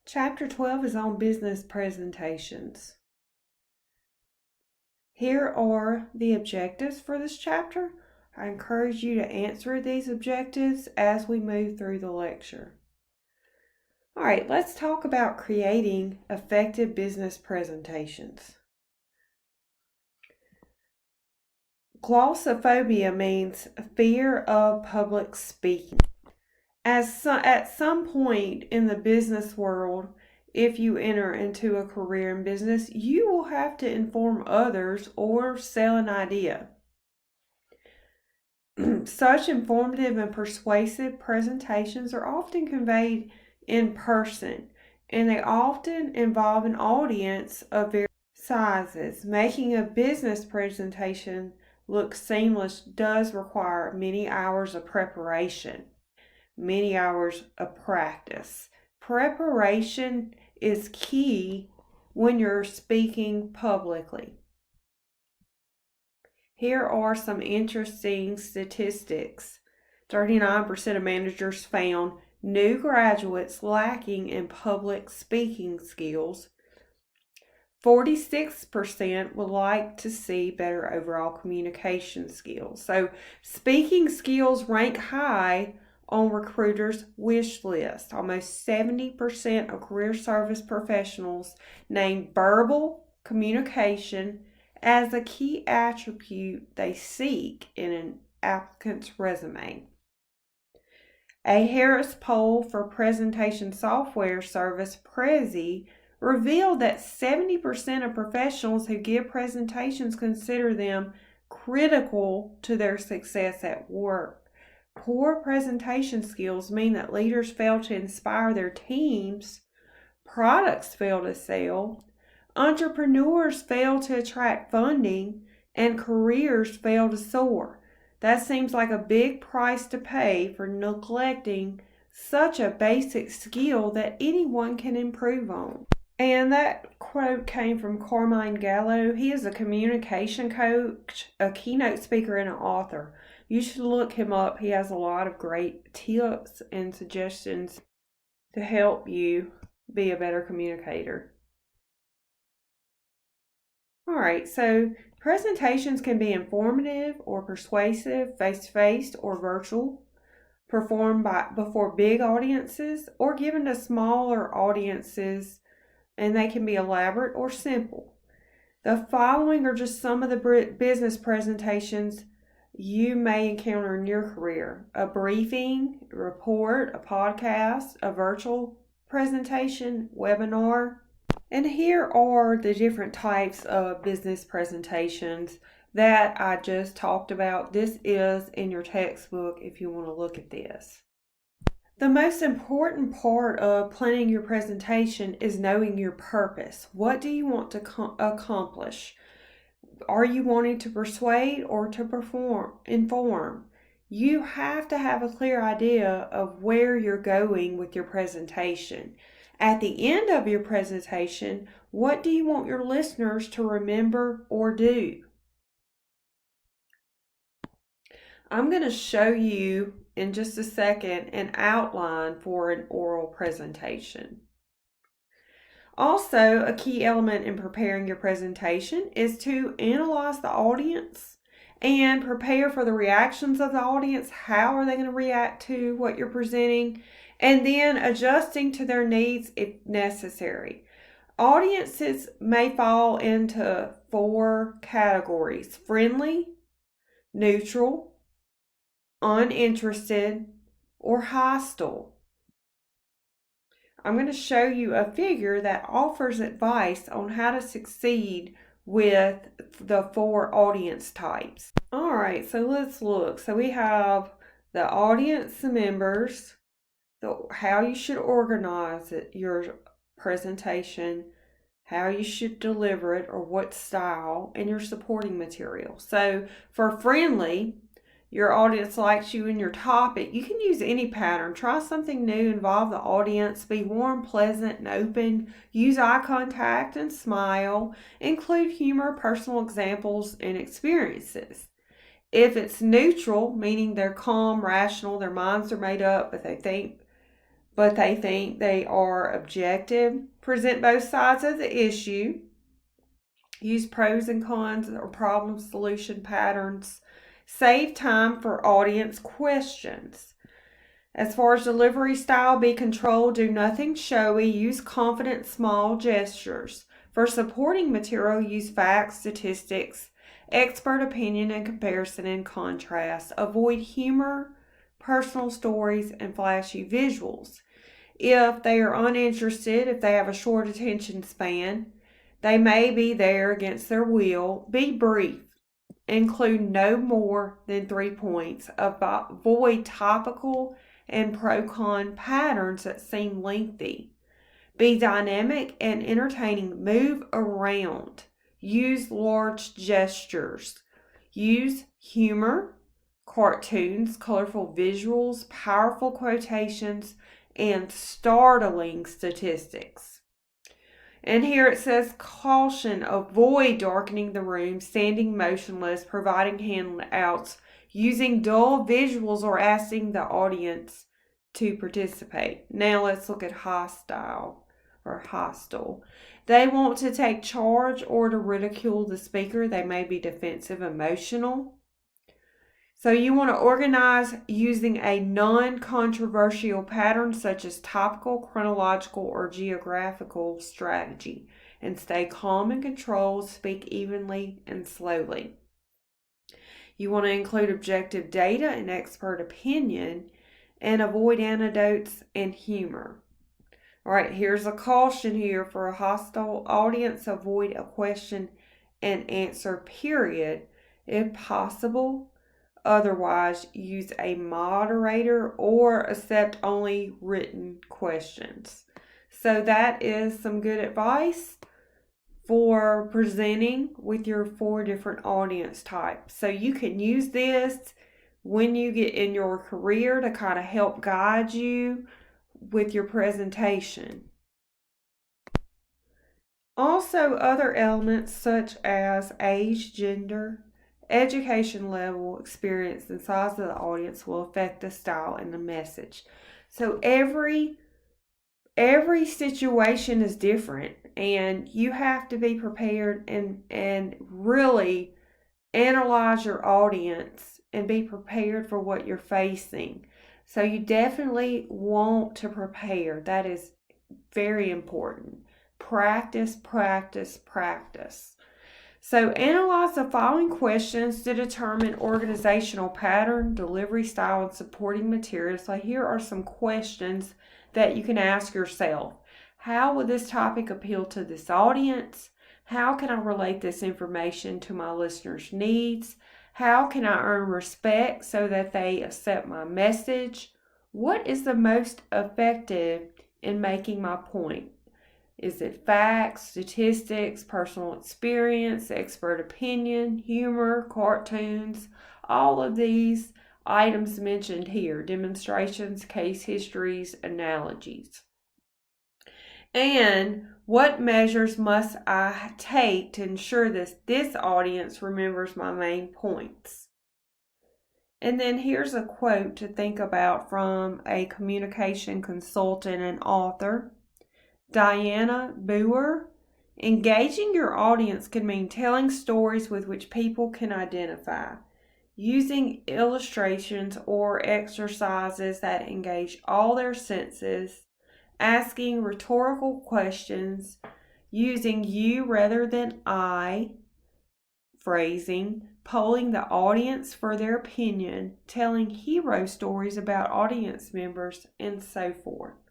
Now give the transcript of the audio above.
Chapter 12 is on business presentations. Here are the objectives for this chapter. I encourage you to answer these objectives as we move through the lecture. All right, let's talk about creating effective business presentations. Glossophobia means fear of public speaking. At some point in the business world, if you enter into a career in business, you will have to inform others or sell an idea. Such informative and persuasive presentations are often conveyed in person, and they often involve an audience of various sizes. Making a business presentation look seamless does require many hours of preparation, many hours of practice. Preparation is key when you're speaking publicly. Here are some interesting statistics. 39% of managers found new graduates lacking in public speaking skills. 46% would like to see better overall communication skills. So speaking skills rank high on recruiters' wish list. Almost 70% of career service professionals name verbal communication as a key attribute they seek in an applicant's resume. A Harris poll for presentation software service Prezi revealed that 70% of professionals who give presentations consider them critical to their success at work. Poor presentation skills mean that leaders fail to inspire their teams, products fail to sell, entrepreneurs fail to attract funding, and careers fail to soar. That seems like a big price to pay for neglecting such a basic skill that anyone can improve on. And that quote came from Carmine Gallo. He is a communication coach, a keynote speaker, and an author. You should look him up. He has a lot of great tips and suggestions to help you be a better communicator. All right, so presentations can be informative or persuasive, face-to-face or virtual, performed before big audiences or given to smaller audiences, and they can be elaborate or simple. The following are just some of the business presentations you may encounter in your career: a briefing, a report, a podcast, a virtual presentation, webinar. And here are the different types of business presentations that I just talked about. This is in your textbook if you want to look at this. The most important part of planning your presentation is knowing your purpose. What do you want to accomplish? Are you wanting to persuade or to inform? You have to have a clear idea of where you're going with your presentation. At the end of your presentation, what do you want your listeners to remember or do? I'm going to show you in just a second an outline for an oral presentation. Also, a key element in preparing your presentation is to analyze the audience and prepare for the reactions of the audience. How are they going to react to what you're presenting? And then adjusting to their needs if necessary. Audiences may fall into 4 categories: friendly, neutral, uninterested, or hostile. I'm going to show you a figure that offers advice on how to succeed with the 4 audience types. All right, so let's look. So we have the audience members, how you should organize your presentation, how you should deliver it or what style, and your supporting material. So for friendly, your audience likes you and your topic. You can use any pattern. Try something new, involve the audience, be warm, pleasant, and open. Use eye contact and smile. Include humor, personal examples, and experiences. If it's neutral, meaning they're calm, rational, their minds are made up, but they think but they think they are objective. Present both sides of the issue. Use pros and cons or problem solution patterns. Save time for audience questions. As far as delivery style, be controlled, do nothing showy, use confident small gestures. For supporting material, use facts, statistics, expert opinion, and comparison and contrast. Avoid humor, personal stories, and flashy visuals. If they are uninterested, if they have a short attention span, they may be there against their will. Be brief. Include no more than 3 points. Avoid topical and pro-con patterns that seem lengthy. Be dynamic and entertaining. Move around. Use large gestures. Use humor, cartoons, colorful visuals, powerful quotations, and startling statistics. And here it says, caution, avoid darkening the room, standing motionless, providing handouts, using dull visuals, or asking the audience to participate. Now let's look at hostile. They want to take charge or to ridicule the speaker. They may be defensive, emotional. So you want to organize using a non-controversial pattern such as topical, chronological, or geographical strategy. And stay calm and controlled, speak evenly and slowly. You want to include objective data and expert opinion and avoid anecdotes and humor. All right, here's a caution here for a hostile audience. Avoid a question and answer period if possible. Otherwise, use a moderator or accept only written questions. So that is some good advice for presenting with your 4 different audience types. So you can use this when you get in your career to kind of help guide you with your presentation. Also, other elements such as age, gender, education level, experience, and size of the audience will affect the style and the message. So every situation is different, and you have to be prepared and really analyze your audience and be prepared for what you're facing. So you definitely want to prepare. That is very important. Practice, practice, practice. So analyze the following questions to determine organizational pattern, delivery style, and supporting materials. So here are some questions that you can ask yourself. How will this topic appeal to this audience? How can I relate this information to my listeners' needs? How can I earn respect so that they accept my message? What is the most effective in making my point? Is it facts, statistics, personal experience, expert opinion, humor, cartoons? All of these items mentioned here, demonstrations, case histories, analogies. And what measures must I take to ensure that this audience remembers my main points? And then here's a quote to think about from a communication consultant and author, Diana Boer. Engaging your audience can mean telling stories with which people can identify, using illustrations or exercises that engage all their senses, asking rhetorical questions, using you rather than I phrasing, polling the audience for their opinion, telling hero stories about audience members, and so forth.